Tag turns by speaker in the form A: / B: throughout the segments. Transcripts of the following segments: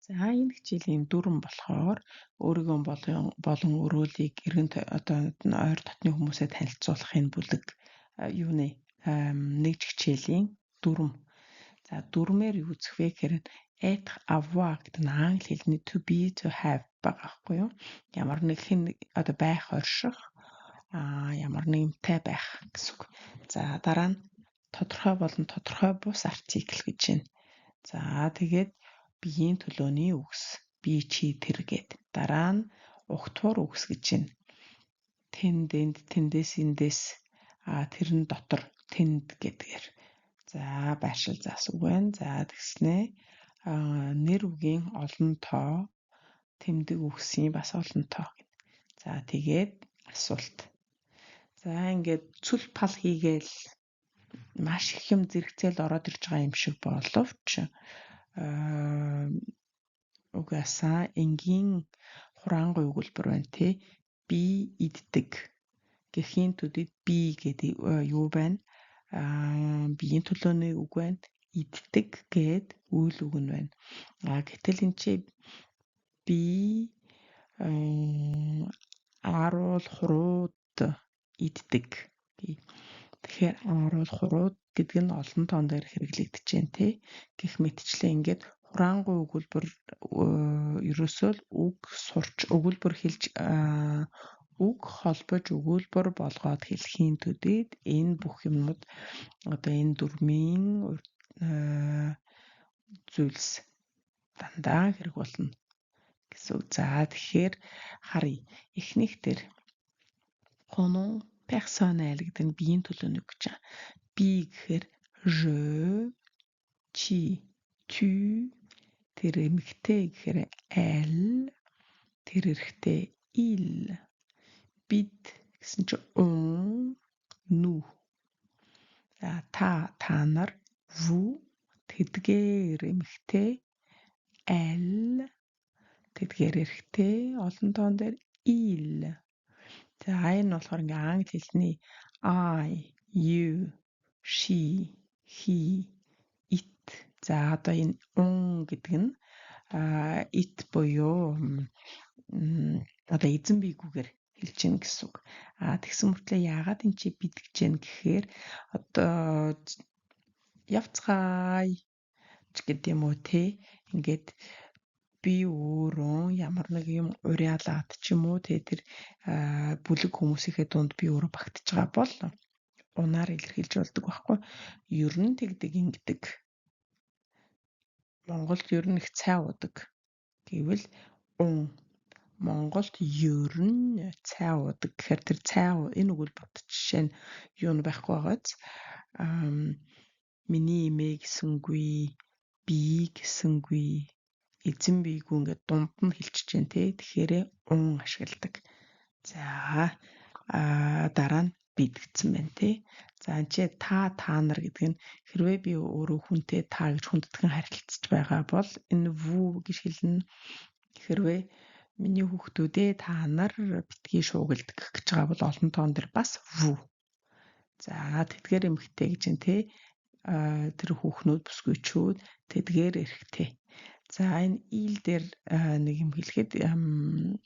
A: За энэ хичээлийн дүрэн болохоор өөрийгөө болон өрөөлийг одоо ойр дотны хүмүүсээ танилцуулахын бүлэг юуны нэг хичээлийн дүрм. За дүрмээр юу үзэх вэ гэхээр être avoir гэдэг нь англи хэлний to be to have байгаа байхгүй юу? Ямар нэг хэн одоо байх орших ямар нэгэнтэй байх гэсэн үг. За дараа нь тодорхой болон тодорхой бус артикл гэж байна. За тэгээд биеийн төлөөний үгс би чи тэр гэд. Дараа нь угтуур үгс гэж байна. Тэнд энд тэндээс эндээс тэрэн дотор тэнд гэдгээр. За байршил заас үг байна. За тэгснээ нэр үгийн олон тоо тэмдэг үгсийн бас олон тоо гэд. За тэгээд асуулт. За ингээд цүл пал хийгээл маш их юм зэрэгцээл ороод ирж байгаа юм шиг боловч угаасаа энгийн хураангуй өгүүлбэр байна тий. Би иддэг. Гэхийн төдийд би гэдэг юу байна? Биеийн төлөөний үг байна. Иддэг гэд үйл үг нь байна. Гэтэл энэ чи би ааруул хурууд иддэг. Тэгэхээр ааруул хурууд гэдэг нь олон тоон дээр хэрэглэгдэж байна тий. Гэх мэтчлээ ингээд хураангуй өгүүлбэр ерөөсөө үг сурч өгүүлбэр хэлж үг холбож өгүүлбэр болгоод хэлхийн төдийд энэ бүх юмнууд одоо энэ дүрмийн зүйлс дандаа хэрэг болно гэсэн. За тэгэхээр харъя. Эхнийх дээр pronom personnel гэдэг нь биеийн төлөөний үг гэж байна. Би гэхээр je, chi, tu, тэр эмэгтэй гэхээр elle, тэр эрэгтэй il, бид гэсэн чи on, nous. Та нар, vous, тэдгээр эмэгтэй, elle, тэдгээр эрэгтэй, олон тоон дээр il. За энэ болохоор ингээ англи хэлний I, you, she, he, it. За одоо энэ on гэдэг нь it буюу одоо эзэн биегүүгээр хэлж гин гэсэн үг. Тэгсэн мөртлөө яагаад энэ чи бид гэж юм гэхээр одоо явцгаая ч гэдэг юм уу те. Ингээд би өөрөө ямар нэг юм уриалаад ч юм уу те тэр бүлэг хүмүүсийнхээ дунд би өөрөө багтаж байгаа бол унаар илэрхийлж болдог байхгүй. Ер нь тэгдэг ингэдэг. Монголд ер нь их цай уудаг гэвэл Монголд ер нь цай уудаг гэхээр тэр цай энэ өгүүлбэрт жишээ нь юу нь байхгүй байгааз миний эмээ гэсэнгүй би гэсэнгүй эзэн биегүү ингээд дунд нь хэлчихэж जैन тий. Тэгэхээр ашигладаг. За дараа нь бид гэсэн байна тий. За энэ та нар гэдэг нь хэрвээ би өөрөө хүнтэй та гэж хүндэтгэн харилцаж байгаа бол энэ vous гэж хэлнэ. Хэрвээ миний хүүхдүүдээ та нар битгий шуугилдаг гэж байгаа бол олон тоон дээр бас vous. За тэдгээр эмэгтэй гэж юм тий. Тэр хүүхнүүд бүсгүйчүүд тэдгээр эрэгтэй. За энэ ил дээр нэг юм хэлэхэд 10,000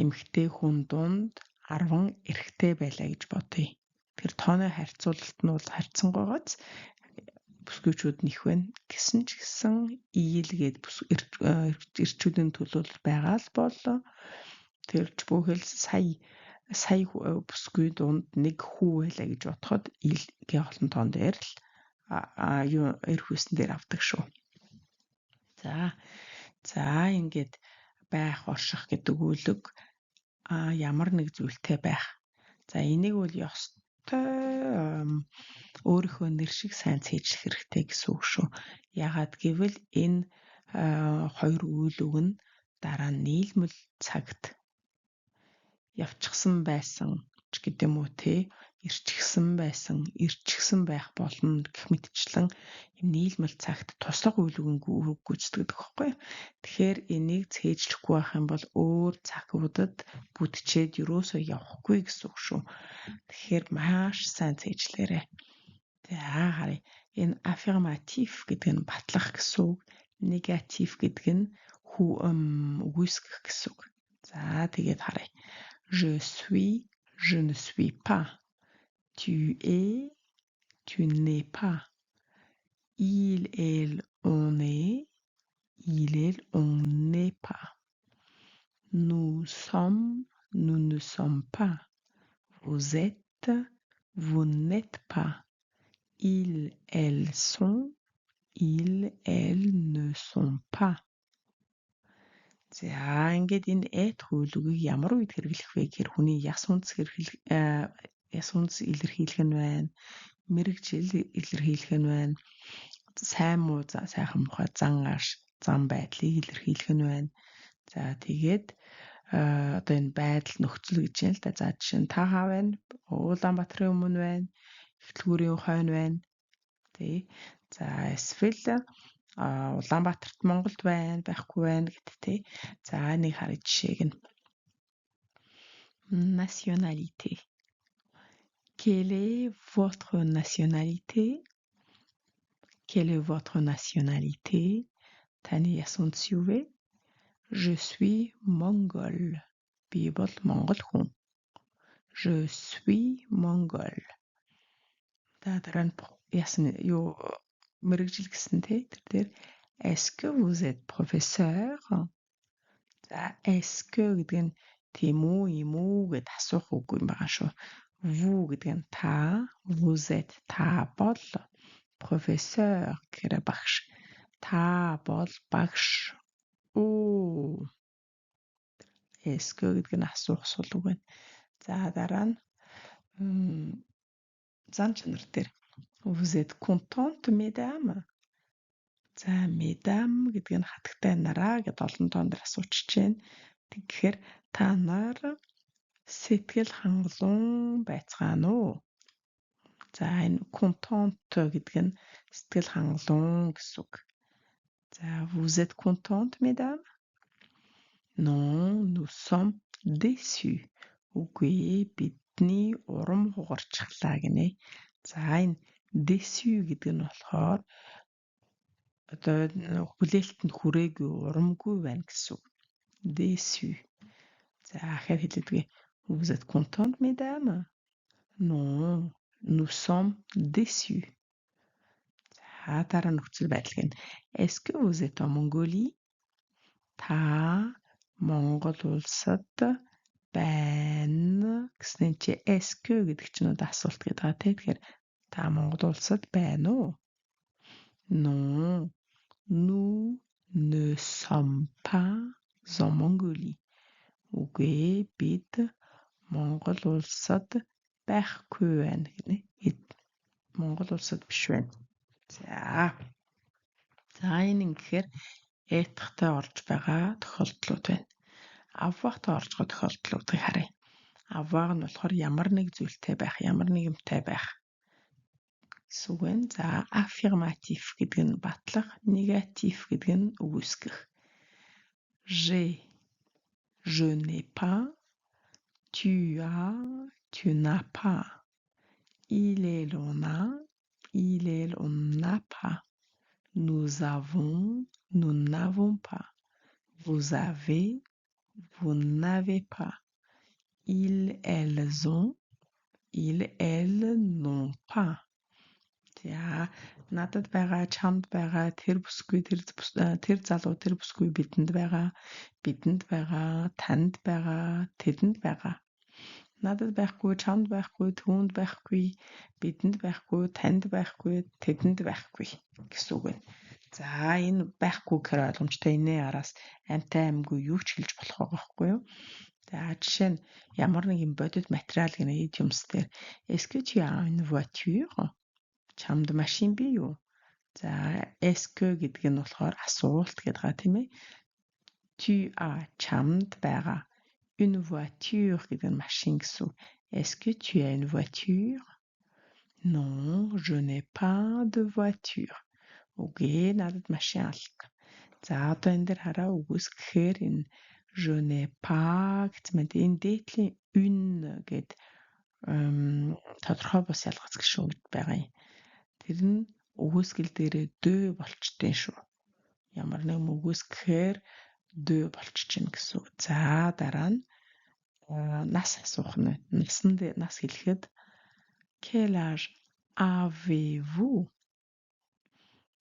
A: эмэгтэй хүн дунд 10 эрэгтэй байлаа гэж бодъё. Тэр тооны харьцуулалт нь бол харьцангуйгаач бүсгүйчүүд нэх байна. Гэсэн ч гэсэн ийлгээд эрчүүдийн төлөөлөл байгаа л бол тэрч бүхэл сая бүсгүй дунд нэг хүү байлаа гэж бодоход илгээ олон тоон дээр л эрх үүсэн дээр авдаг шүү. За ингээд байх орших гэдэг үглэг ямар нэг зүйлтэй байх. За энийг бол ёстой өөрийнхөө нэр шиг сайн цээжлэх хэрэгтэй гэсэн үг шүү. Яагаад гэвэл энэ хоёр үйл үг нь дараа нь нийлмэл цагт явчихсан байсан ч гэдэм үү те ирчихсэн байсан ирчихсэн байх болно гэх мэтчлэн юм нийлмэл цагт туслах үйл үг гүйцэтгэдэг байхгүй. Тэгэхээр энийг цээжлэхгүй байх юм бол өөр цагуудад бүтчээд юусоо явахгүй гэсэн үг шүү. Тэгэхээр маш сайн цээжлээрэй. За харъя. Энэ affirmatif гэдэг нь батлах гэсэн үг. Negatif гэдэг нь үгүйсгэх гэсэн үг. За тэгээд харъя. Je suis, je ne suis pas. Tu es, tu n'es pas. Il, elle, on est, il, elle, on n'est pas. Nous sommes, nous ne sommes pas. Vous êtes, vous n'êtes pas. Ils, elles sont, ils, elles ne sont pas. За ингээд энэ хуулийг ямар үед хэрэглэх вэ гэхээр хүний яс үндэс илэрхийлэх нь байна. Мэргэжил илэрхийлэх нь байна. Сайн муу сайхан мухай зан байдлыг илэрхийлэх нь байна. За тэгээд одоо энэ байдал нөхцөл гэж юм л да. За жишээ нь та хаа байна? Улаанбаатарын өмнө байна. Эхлэлгүүрийн хойно байна. Тэ. За эсвэл Улаанбаатарт Монголд байхгүй байна гэдэг тэ. За нэг харъя жишээг нь. Nationalité. Quelle est votre nationalité? Quelle est votre nationalité? Таны яс үндэс юу вэ? Je suis mongol. Би бол монгол хүн. Je suis mongol. Дараа нь ясна юу мэргэжил гэсэн тэ тэр дээр est-ce que vous êtes professeur? За est-ce que гэдэг нь тийм үү юм уу гэд асуух үгүй юм байгаа шүү. Vous гэдэг нь та, vous êtes та бол professeur гэхээр багш. Та бол багш. Оо. Est-ce que гэдэг нь асуух сул үг байна. За дараа нь зан чанар дээр vous êtes contente mesdames? За mesdames гэдэг нь хатагтай нараа гэд олон тоон дээр асуучж байна. Тэгэхээр та нар сэтгэл хангалуун байцгаана уу? За энэ contente гэдэг нь сэтгэл хангалуун гэсэн үг. За vous êtes contente mesdames? Non, nous sommes déçus. Үгүй бидний урам хугарчихлаа гинэ. За энэ déçu гэдэг нь болохоор одоо хүлээлтэнд хүрээгүй урамгүй байна гэсэн үг. Déçu. За ахаар хэлээдгүй. Vous êtes contente mesdames? Non, nous sommes déçus. За дараа нөхцөл байдал гэнэ. Est-ce que vous êtes en Mongolie? Та Монгол улсад байна гэсэн чи est-ce que гэдэг чинь одоо асуулт гэдэг байгаа тийм. Тэгэхээр та Монгол улсад байна уу? Non, nous ne sommes pas en Mongolie. Үгүй бид Монгол улсад байхгүй байна гэнэ. Монгол улсад биш байна. За энэ ингэхээр этхтэй орж байгаа тохиолдлууд байна. Аввахтай орж байгаа тохиолдлуудыг харъя. Авваг нь болохоор ямар нэг зүйлтэй байх, ямар нэг юмтай байх гэсэн үг байна. За affirmatif гэдэг нь батлах, negatif гэдэг нь үгүйсгэх. Je n'ai pas, tu as, tu n'as pas. Il est, on a, il est, on n'a pas. Nous avons, nous n'avons pas. Vous avez, vous n'avez pas. Ils, elles ont, ils, elles n'ont pas. За надад байгаа, чамд байгаа, тэр бүсгүй, тэр залуу, тэр бүсгүй бидэнд байгаа, танд байгаа, тэдэнд байгаа. Надад байхгүй, чамд байхгүй, түүнд байхгүй, бидэнд байхгүй, танд байхгүй, тэдэнд байхгүй гэсэн үг байна. За энэ байхгүй гэхээр ойлгомжтой. Энэ араас амтай амгүй юу ч хэлж болох байгаа байхгүй юу? За жишээ нь ямар нэгэн бодит материал гэнэ идиомс дээр est-ce que tu as une voiture? Чамд машин бий юу? За est-ce que гэдэг нь болохоор асуулт гэдэг байгаа тийм ээ. Tu as чамд байгаа. Une voiture гэдэг нь машин гэсэн. Est-ce que tu as une voiture? Non, je n'ai pas de voiture. Үгүй надад машин алга. За одоо энэ дээр хараа үгүйсгэхээр энэ je n'ai pas гэсэн мэт энэ дээдлийн une гэд тодорхой бус ялгац гişүүн байгаа юм. Тэр нь өгөөсгөл дээрээ дөө болчтой шүү. Ямар нэгэн өгөөсгөхээр дөө болчихно гэсэн үг. За дараа нь нас асуух нь. Нас хэлэхэд quel âge avez-vous?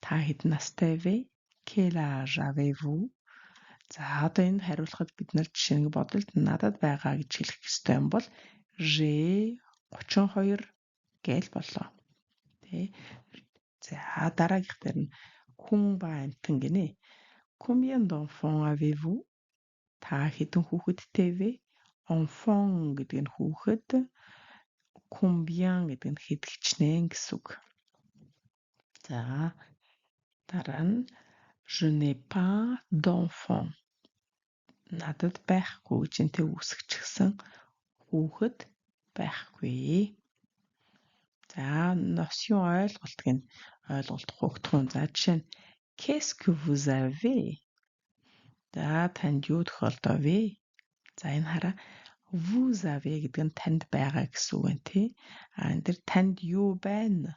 A: Та хэдэн настай вэ? Quel âge avez-vous? За одоо энд хариулахад бид нар жишээ нэг бодолд надад байгаа гэж хэлэх ёстой юм бол j'ai 32 гээл болоо. Тэ. За дараагийнх дээр нь хүн ба амьтан гинэ. Combien d'enfants avez-vous? Та хэдэн хүүхэдтэй вэ? Enfant гэдэг нь хүүхэд, combien гэдэг нь хэдгчнээ гэсэн үг. За дараа нь je n'ai pas d'enfant. Надад байхгүй гэж энэ үүсгэчихсэн хүүхэд байхгүй. За notion ойлголт хөгтгөн. За жишээ нь qu'est-ce que vous avez? За танд юу тохиолдов вэ? За энэ хараа vous avez гэдэг нь танд байгаа гэсэн үг байна тий. Энэ дэр танд юу байна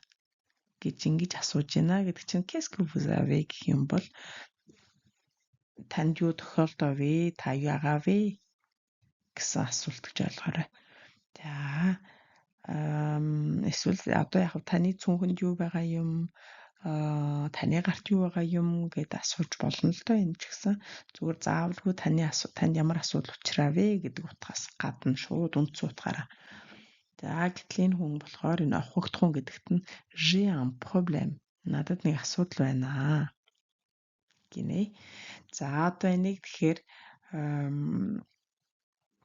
A: гэж ингэж асууж байна гэдэг чинь qu'est-ce que vous avez гэх юм бол танд юу тохиолдов вэ? Та яагаа вэ гэсэн асуулт гэж ойлгоорой. За эсвэл одоо яг таны цүнхэнд юу байгаа юм? Таны гарт юу байгаа юм гэд асууж болно л доо энэ ч гэсэн зүгээр заавалгүй танд ямар асуудал учраа вэ гэдэг утгаас гадна шууд үндс утгаараа. За гэтэл энэ хүн болохоор энэ хөгтгөн гэдэгт нь j'ai un problème. Надад нэг асуудал байна гинэ. За одоо энийг тэгэхээр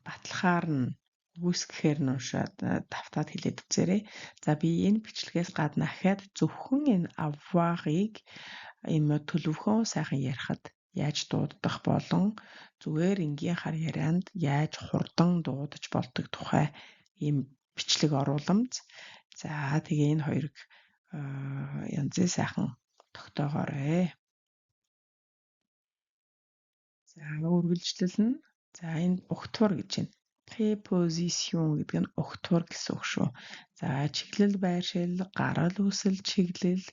A: батлахаар нь үүсгэхээр нь уншаад давтаад хэлээд үзээрэй. За би энэ бичлэгээс гадна ахаад зөвхөн энэ avoir-ыг энэ төлөвхөн сайхан ярихад яаж дуудах болон зүгээр энгийнхаар ярианд яаж хурдан дуудаж болдог тухай ийм бичлэг орууламж. За тэгээ энэ хоёрыг янзын сайхан тогтоогоорой. За үргэлжлэл нь за энэ угтвар гэж байна. Préposition гэдэг нь угтвар гэсэн үг шүү. За чиглэл байршил, гарал үүсэл чиглэл,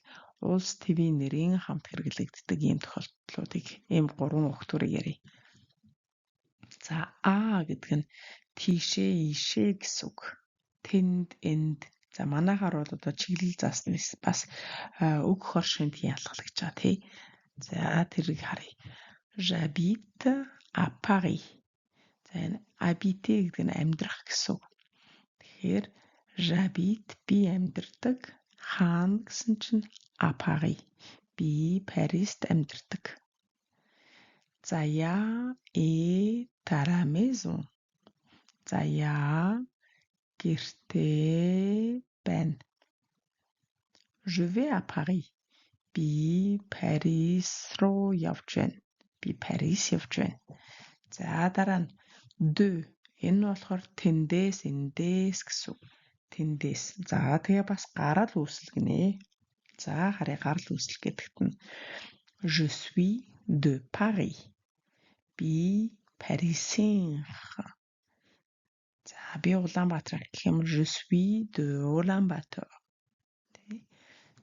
A: улс төвийн нэрийн хамт хэрэглэгддэг ийм тохиолдлуудыг ийм 3 угтварыг ярив. За гэдэг нь тийшээ, ийшээ гэсэн үг. Тэнд, энд. За манайхаар бол одоо чиглэл зааснаас бас үг хоршинд ялгалж байгаа тий. За тэрийг харъя. J'habite à Paris. За энэ habiter гэдэг нь амьдрах гэсэн үг. Тэгэхээр j'habite би амьдардаг. Хаана гэсэн чинь à Paris. Би Парист амьдардаг. Заяа est à la maison. Заяа гэртээ байна. Je vais à Paris. Би Парис руу явж байна. Би Парис явж байна. За дараа нь de. Энэ нь болохоор тэндээс, эндээс гэсэн үг. Тэндээс. За тэгээ бас гарал үүсэл гинэ. За харъя гарал үүсэл гэдэгт нь je suis de Paris. Би Парисын. За би Улаанбаатар гэх юм je suis de Ulaanbaatar.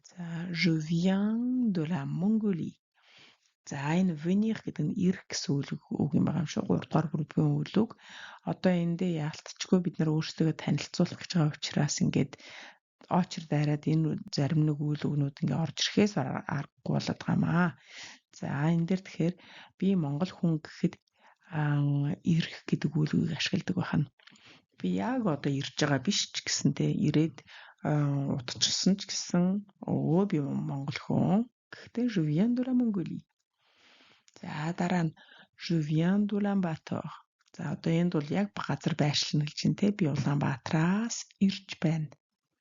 A: За je viens de la Mongolie. За энэ venir гэдэг нь ирэх гэсэн үг юм байгаа юм шүү. 3 дугаар группийн үйл үг. Одоо эндээ яалтчгүй бид нар өөрсдөө танилцуулах гэж байгаа учраас ингээд очер дайраад энэ зарим нэг үйл үгнүүд ингээд орж ирэхээс аргагүй болоод байгаамаа. За энэ дээр тэгэхээр би Монгол хүн гэхэд ирэх гэдэг үйл үгийг ашигладаг байна. Би яг одоо ирж байгаа биш ч гэсэнтэй ирээд утчихсан ч гэсэн би Монгол хүн. Гэхдээ je viens de la Mongolie. За дараа нь je viens d'Ulaanbaatar. За одоо энд бол яг газар байршил нь хэлж байна те. Би Улаанбаатараас ирж байна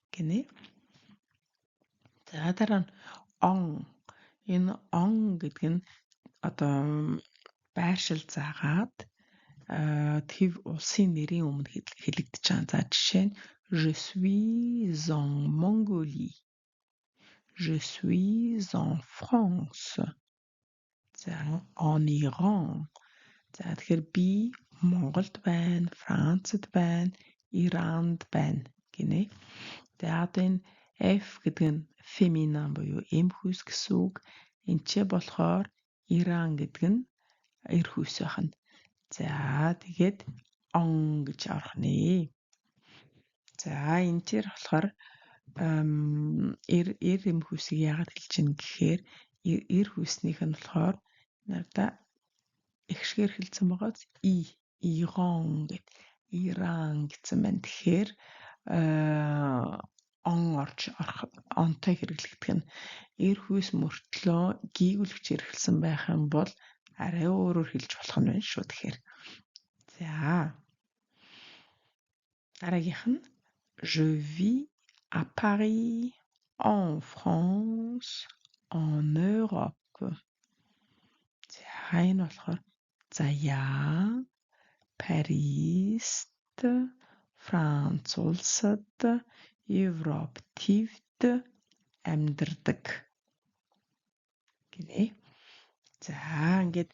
A: гинэ. За дараа нь on. Энэ on гэдэг нь одоо байршил заагаад тэв улсын нэрийн өмнө хэлэгдэж байгаа. За жишээ нь je suis en Mongolie. Je suis en France. За en Iran. За тэгэхээр би Монголд байна, Францад байна, Иранд байна гинэ. За одоо энэ F гэдэг нь Féminin буюу эм хүйс гэсэн үг. Энчээ болохоор Иран гэдэг нь эр хүйс байна. За тэгээд он гэж орох нэ. За энэ дээр болохоор эр эм хүйсийг яагаад хэлж чинь гэхээр эр хүйснийх нь болохоор надаа ихшгээр хэлсэн байгааз Иран гэд Иран гэсэн байна. Тэгэхээр он орж орох онтой хэрэглэгдэх нь эр хүйс мөртлөө гийгүүлэгчээр хэлсэн байх юм бол арай өөрөөр хэлж болох нь байна шүү. Тэгэхээр за дараагийнх нь Je vis à Paris, en France, en Europe. За энэ болохоор за яа Парист, Франц улсад, Европ твд амьдардаг гинэ. За ингээд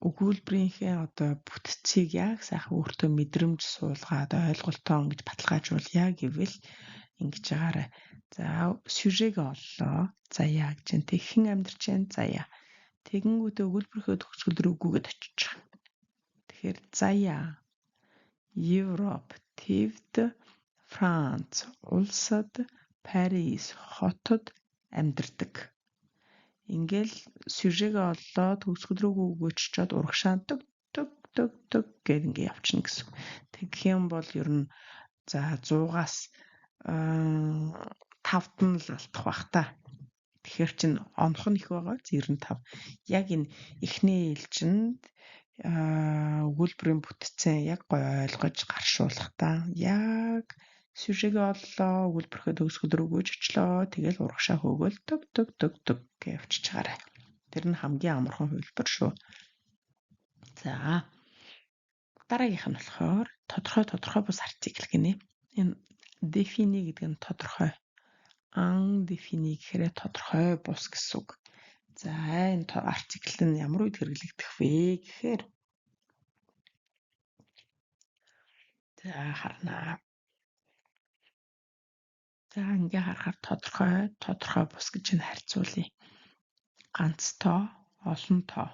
A: өгүүлбэрийнхээ одоо бүтцийг яг сайхан өөртөө мэдрэмж суулгаад ойлголтоо ингэж баталгаажуулъя гэвэл ингэж байгаарай. За сюжег оллоо. За яа гэж энэ хэн амьдарч байна? За яа. Тэгэнгүүтээ өгүүлбэрийнхөө төгсгөл рүүгүйгээд очиж байгаа. Тэгэхээр за яа Европ твд Франц улсад Парис хотод амьдардаг. Ингээл сюжег оллоо төгсгөл рүүгөө өгөөччоод урагшаан төг гэд ингээ явчихна гэсэн. Тэгэх юм бол ер нь за 100-аас 5-т нь л алдах бах та. Тэгэхээр чин онох нь их байгаа 95. Яг энэ эхний ээлжинд өгүүлбэрийн бүтцээ яг гой ойлгож гаршуулах та. Яг сюжегээ оллоо, өгүүлбэрхөө төгсгөл рүү өгөөж очлоо. Тэгэл урагшаа хөөгөл төг гэж явчихж байгаарай. Тэр нь хамгийн амархан хувилбар шүү. За дараагийнх нь болохоор тодорхой бус артикл гинэ. Энэ défini гэдэг нь тодорхой. Undéfini гэхээр тодорхой бус гэсэн үг. За энэ артикл нь ямар үед хэрэглэгдэх вэ гэхээр за харнаа. За ингээ харахаар тодорхой бус гэж нь харьцуулъя. Ганц тоо, олон тоо.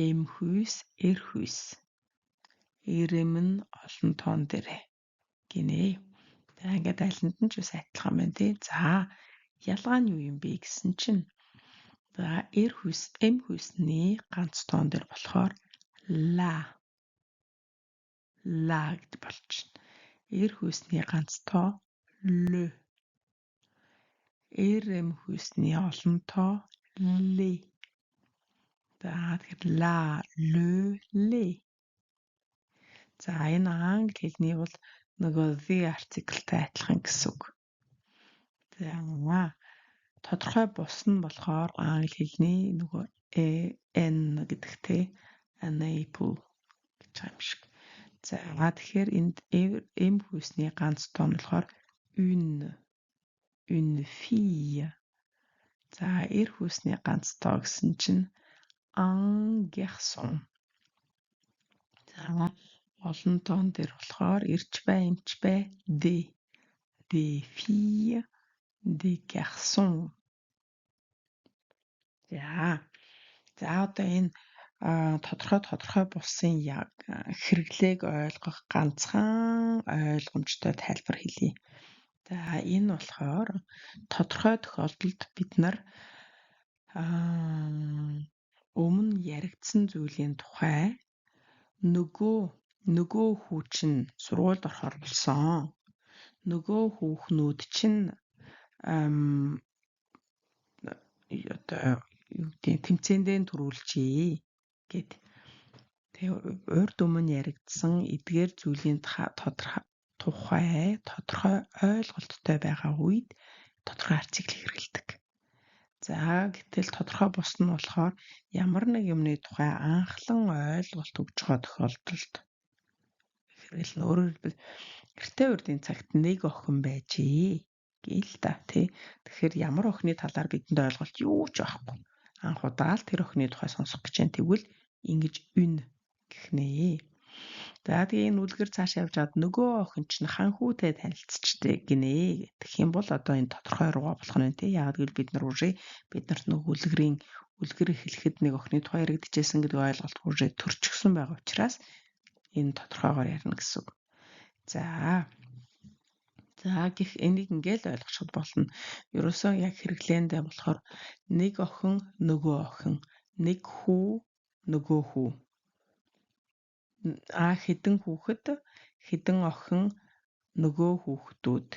A: Эм хүйс, эр хүйс. Эрэм нь олон тоон дээрээ гинэ. За ингээд айланд нь ч бас адилхан байна тий. За ялгаа нь юу юм бэ гэсэн чинь за эр хүйс, эм хүйсний ганц тоон дээр болохоор ла гэж болчихно. Эр хүйсний ганц тоо л. Эрэм хүйсний олон тоо ле. За тэгэхээр ла, ле. За энэ англи хэлний бол нөгөө the article-тай адилхан гэсэн үг. За тодорхой бус нь болохоор англи хэлний нөгөө n гэдэг те enable гэж байгаа юм шиг. За тэгэхээр энд эм хүйсний ганц тоо нь болохоор une fille. За эр хүйсний ганц тоо гэсэн чинь un garçon. За олон тоон дээр болохоор эрч бай, эмч бай, des filles, des garçons. За одоо энэ тодорхой бусын яг хэрэглээг ойлгох ганцхан ойлгомжтой тайлбар хэлье. За энэ болохоор тодорхой тохиолдолд бид нар өмнө яригдсан зүйлийн тухай нөгөө хүү чинь сургуульд орохоор болсон. Нөгөө хүүхнүүд чинь одоо юу гэдэг тэмцээндээ төрүүлжээ гэд. Тэгээ урд өмнө яригдсан эдгээр зүйлийн тухай тодорхой ойлголттой байгаа үед тодорхой артикл хэрэглэдэг. За гэтэл тодорхой бус нь болохоор ямар нэг юмны тухай анхлан ойлголт өгж байгаа тохиолдолд хэрэглэн өөрөөр хэлбэл гэртээ урдын цагт нэг охин байжээ гээл та тий. Тэгэхээр ямар охины талаар бидэнд ойлголт юу ч байхгүй. Анх удаа л тэр охины тухай сонсох гэж байна. Тэгвэл ингэж үн гэх нэ. За тэгээ энэ үлгэр цааш явж аваад нөгөө охин чинь ханхүүтэй танилцчихдээ гинэ. Тэгэх юм бол одоо энэ тодорхой руугаа болох нь тий. Яг гэвэл бид нарт нөгөө үлгэр эхлэхэд нэг охины тухай яригдчихсэн гэдэг ойлголт хүрээ төрчихсөн байгаа учраас энэ тодорхойгоор ярина гэсэн үг. За гэх энийг ингээл ойлгоход болно. Ерөөсөө яг хэрэглээндээ болохоор нэг охин, нөгөө охин, нэг хүү, нөгөө хүү. Хэдэн хүүхэд, хэдэн охин, нөгөө хүүхдүүд,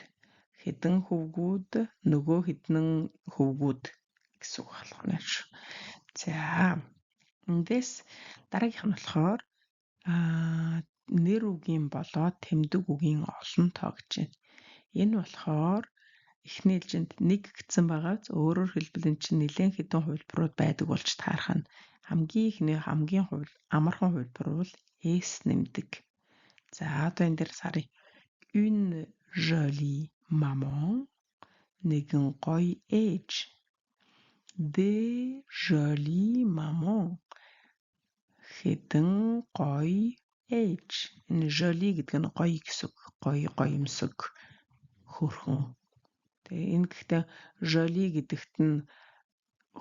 A: хэдэн хөвгүүд, нөгөө хэдэн хөвгүүд гэсэн үг болох нь шүү. За эндээс дараагийнх нь болохоор нэр үгийн болоод тэмдэг үгийн олон тоо гэж байна. Энэ болохоор эхний ээлжинд нэг гэсэн байгааз өөрөөр хэлбэл эн чинь нэлээд хэдэн хувилбарууд байдаг болж таарах нь хамгийн амархан хувилбар бол S нэмдэг. За одоо энэ дээр сарыг une jolie maman, нэгэн гоё ээж. Des jolies mamans, хэдэн гоё ээж. Энэ jolie гэдэг нь гоё гэсэн үг. Гоё гоёмсог хөөрхөн. Тэгээ энэ гэхдээ jolie гэдэгт нь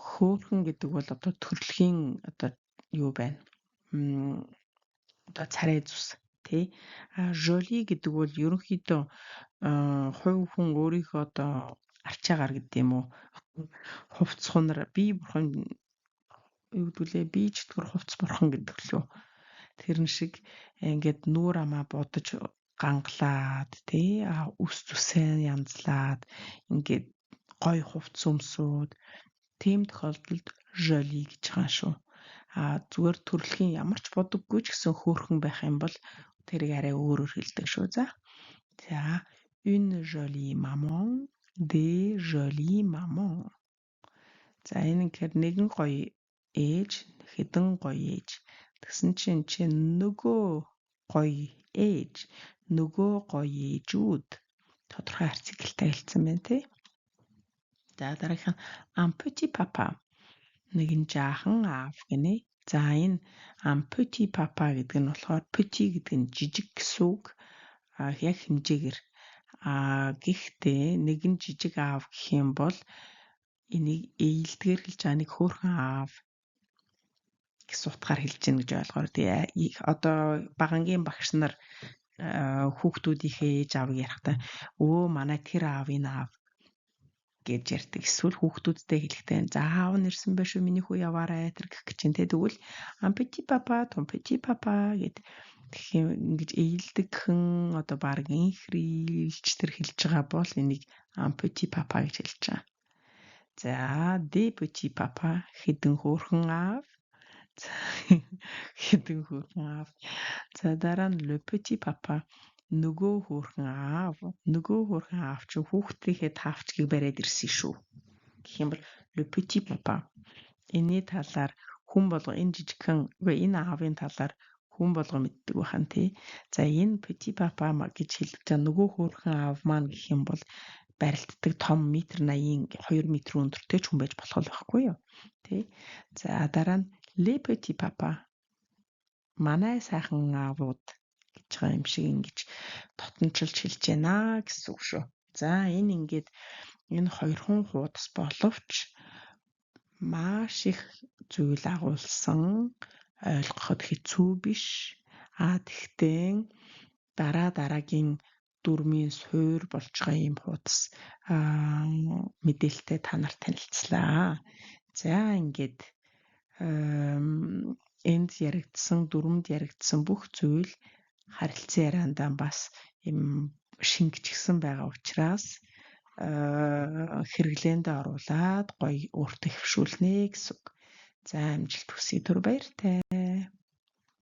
A: хөөрхөн гэдэг бол одоо төрөлхийн одоо юу байна? Одоо царай зүс тий. Jolie гэдэг бол ерөнхийдөө хувь хүн өөрийнхөө одоо арчаагаар гэдэг юм уу? Хувцс хунар бие бурхан юу гэдгүүлээ бие чөтгөр хувцс бурхан гэдэг лөө. Тэрэн шиг ингээд нүүр амаа бодож гангалаад тий үс зүсээ янзлаад ингээд гой хувцс өмсөөд тийм тохиолдолд jolie гэж байгаа шүү. Зүгээр төрөлхийн ямар ч бодоггүй ч гэсэн хөөрхөн байх юм бол тэрийг арай өөрөөр хэлдэг шүү. За une jolie maman, des jolies mamans. За энэ гэхээр нэгэн гоё ээж, хэдэн гоё ээж. Тэгсэн чинь нөгөө гоё ээж, нөгөө гоё ээжүүд тодорхой артикльтай хэлсэн байна тий. За дараагийнх нь un petit papa. Нэгэн жаахан аав гинэ. За энэ un petit papa гэдэг нь болохоор petit гэдэг нь жижиг гэсэн үг. Яг хэмжээгээр. Гэхдээ нэгэн жижиг аав гэх юм бол энийг ээлдгээр хэлж байгаа нэг хөөрхөн аав гэсэн утгаар хэлж гэнэ гэж ойлгоор. Тэгээ одоо багангийн багш нар хүүхдүүдийнхээ ээж аавыг ярихдаа манай тэр аавын аав гэж ярьдаг. Эсвэл хүүхдүүдтэй хэлэхдээ за аав нь ирсэн байх шүү миний хүү яваарай тэр гэх гэж чинь тэгвэл un petit papa, ton petit papa гэд ингэж ээлдэгхэн одоо баг инхрийлж тэр хэлж байгаа бол энийг un petit papa гэж хэлж байгаа. За des petits papa хэдэн хөөрхөн аав. Хэдэн хөөрхөн аав. За дараа нь le petit papa нөгөө хөөрхөн аав. Нөгөө хөөрхөн аав чи хүүхдийнхээ таавчгийг бариад ирсэн шүү. Гэх юм бол le petit papa. Энийн талаар хүн болго энэ жижигхэн энэ аавын талаар хүн болго мэддэг бахан тий. За энэ petit papa гэж хэлдэг та нөгөө хөөрхөн аав маань гэх юм бол барилддаг том метр 80 2 метр өндөртэй ч хүн байж болох байхгүй юу тий. За дараа нь le petit papa манай сайхан аавууд гэж байгаа юм шиг ингэж тотончилж хэлж байна гэсэн үг шүү. За энэ ингээд энэ хоёрхан хуудас боловч маш их зүйл агуулсан ойлгоход хэцүү биш. Тэгтээ дараагийн дүрмийн суур болж байгаа юм хуудас мэдээлэлтэй та нарт танилцлаа. За ингээд энд яригдсан дүрмэнд яригдсан бүх зүйл харилцан яриандаа бас юм шингэчихсэн байгаа учраас хэрэглээндээ оруулаад гоё өөртөө хөвшүүлнэ гэсэн үг. За амжилт хүсье түр баяртай.